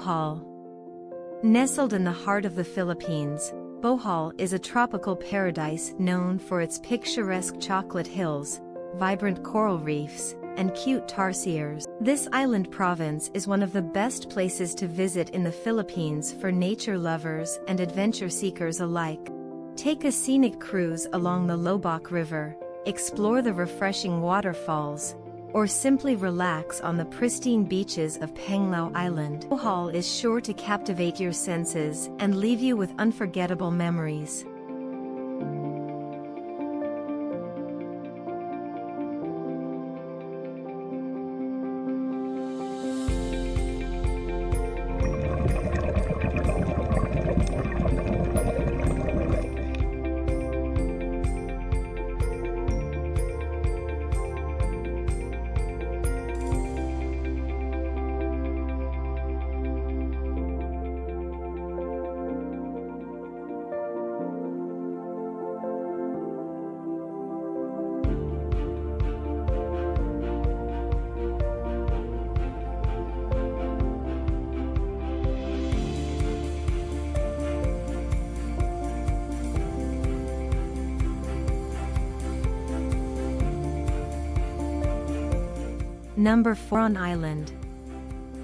Bohol. Nestled in the heart of the Philippines, Bohol is a tropical paradise known for its picturesque chocolate hills, vibrant coral reefs, and cute tarsiers. This island province is one of the best places to visit in the Philippines for nature lovers and adventure seekers alike. Take a scenic cruise along the Loboc River, explore the refreshing waterfalls, or simply relax on the pristine beaches of Panglao Island. Bohol is sure to captivate your senses and leave you with unforgettable memories. Number 4 Coron Island.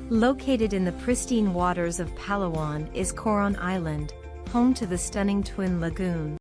Located in the pristine waters of Palawan is Coron Island, home to the stunning Twin Lagoon.